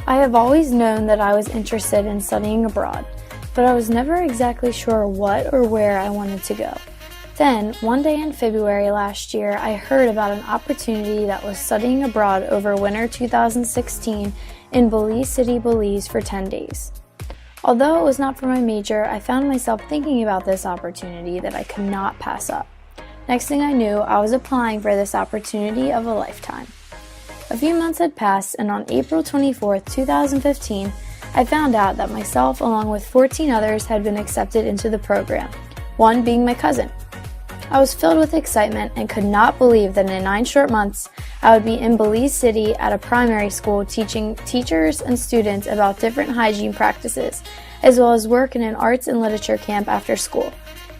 I have always known that I was interested in studying abroad, but I was never exactly sure what or where I wanted to go. Then, one day in February last year, I heard about an opportunity that was studying abroad over winter 2016 in Belize City, Belize for 10 days. Although it was not for my major, I found myself thinking about this opportunity that I could not pass up. Next thing I knew, I was applying for this opportunity of a lifetime. A few months had passed, and on April 24, 2015, I found out that myself, along with 14 others, had been accepted into the program, one being my cousin. I was filled with excitement and could not believe that in 9 short months, I would be in Belize City at a primary school teaching teachers and students about different hygiene practices, as well as work in an arts and literature camp after school.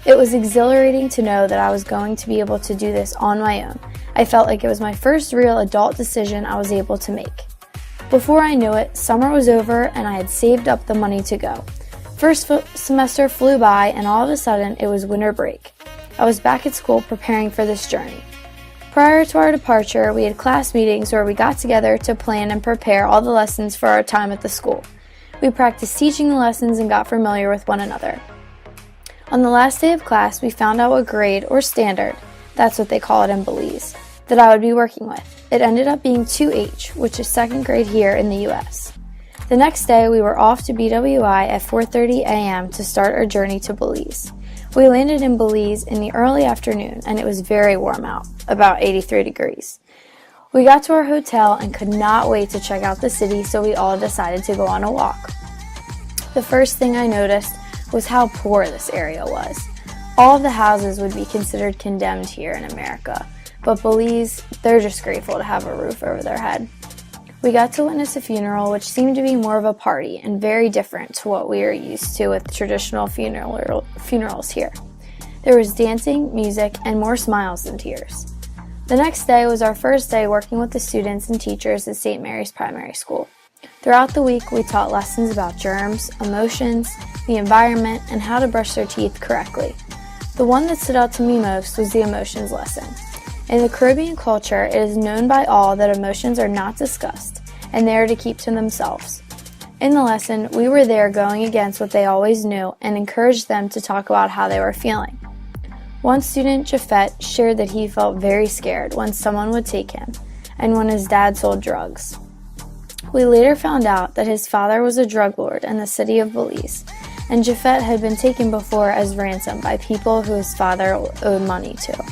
It was exhilarating to know that I was going to be able to do this on my own. I felt like it was my first real adult decision I was able to make. Before I knew it, summer was over and I had saved up the money to go. First semester flew by and all of a sudden it was winter break. I was back at school preparing for this journey. Prior to our departure, we had class meetings where we got together to plan and prepare all the lessons for our time at the school. We practiced teaching the lessons and got familiar with one another. On the last day of class, we found out what grade, or standard, that's what they call it in Belize, that I would be working with. It ended up being 2H, which is 2nd grade here in the US. The next day, we were off to BWI at 4:30 a.m. to start our journey to Belize. We landed in Belize in the early afternoon, and it was very warm out, about 83 degrees. We got to our hotel and could not wait to check out the city, so we all decided to go on a walk. The first thing I noticed was how poor this area was. All of the houses would be considered condemned here in America, but Belize, they're just grateful to have a roof over their head. We got to witness a funeral which seemed to be more of a party and very different to what we are used to with traditional funerals here. There was dancing, music, and more smiles than tears. The next day was our first day working with the students and teachers at St. Mary's Primary School. Throughout the week, we taught lessons about germs, emotions, the environment, and how to brush their teeth correctly. The one that stood out to me most was the emotions lesson. In the Caribbean culture, it is known by all that emotions are not discussed, and they are to keep to themselves. In the lesson, we were there going against what they always knew and encouraged them to talk about how they were feeling. One student, Jafet, shared that he felt very scared when someone would take him, and when his dad sold drugs. We later found out that his father was a drug lord in the city of Belize, and Jafet had been taken before as ransom by people who his father owed money to.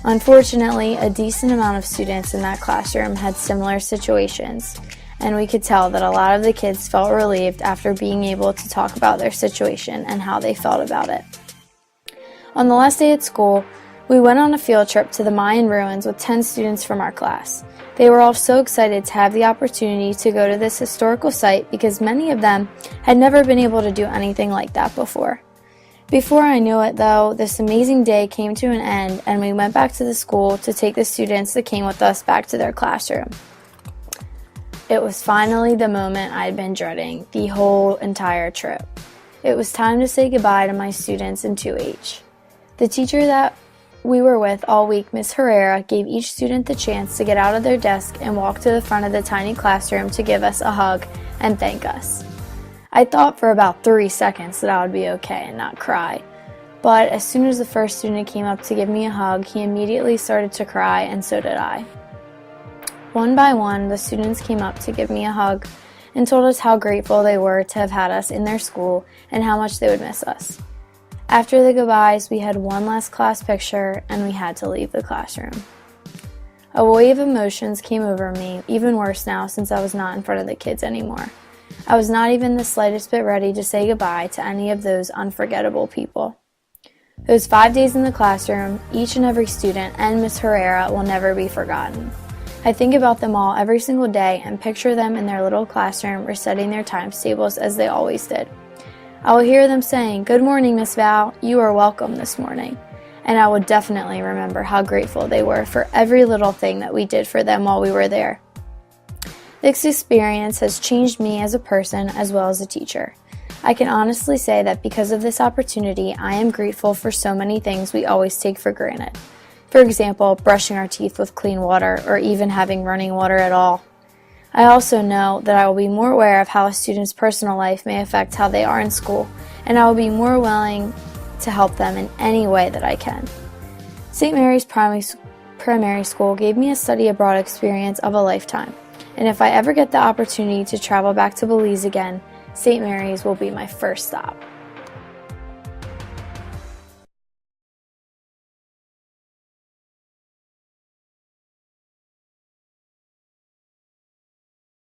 Unfortunately, a decent amount of students in that classroom had similar situations, and we could tell that a lot of the kids felt relieved after being able to talk about their situation and how they felt about it. On the last day at school, we went on a field trip to the Mayan ruins with 10 students from our class. They were all so excited to have the opportunity to go to this historical site because many of them had never been able to do anything like that before. Before I knew it, though, this amazing day came to an end and we went back to the school to take the students that came with us back to their classroom. It was finally the moment I'd been dreading the whole entire trip. It was time to say goodbye to my students in 2H. The teacher that we were with all week, Ms. Herrera, gave each student the chance to get out of their desk and walk to the front of the tiny classroom to give us a hug and thank us. I thought for about 3 seconds that I would be okay and not cry, but as soon as the first student came up to give me a hug, he immediately started to cry, and so did I. One by one, the students came up to give me a hug and told us how grateful they were to have had us in their school and how much they would miss us. After the goodbyes, we had one last class picture and we had to leave the classroom. A wave of emotions came over me, even worse now since I was not in front of the kids anymore. I was not even the slightest bit ready to say goodbye to any of those unforgettable people. Those 5 days in the classroom, each and every student and Ms. Herrera will never be forgotten. I think about them all every single day and picture them in their little classroom reciting their times tables as they always did. I will hear them saying, "Good morning, Miss Val, you are welcome this morning." And I will definitely remember how grateful they were for every little thing that we did for them while we were there. This experience has changed me as a person as well as a teacher. I can honestly say that because of this opportunity, I am grateful for so many things we always take for granted. For example, brushing our teeth with clean water or even having running water at all. I also know that I will be more aware of how a student's personal life may affect how they are in school, and I will be more willing to help them in any way that I can. St. Mary's Primary School gave me a study abroad experience of a lifetime, and if I ever get the opportunity to travel back to Belize again, St. Mary's will be my first stop.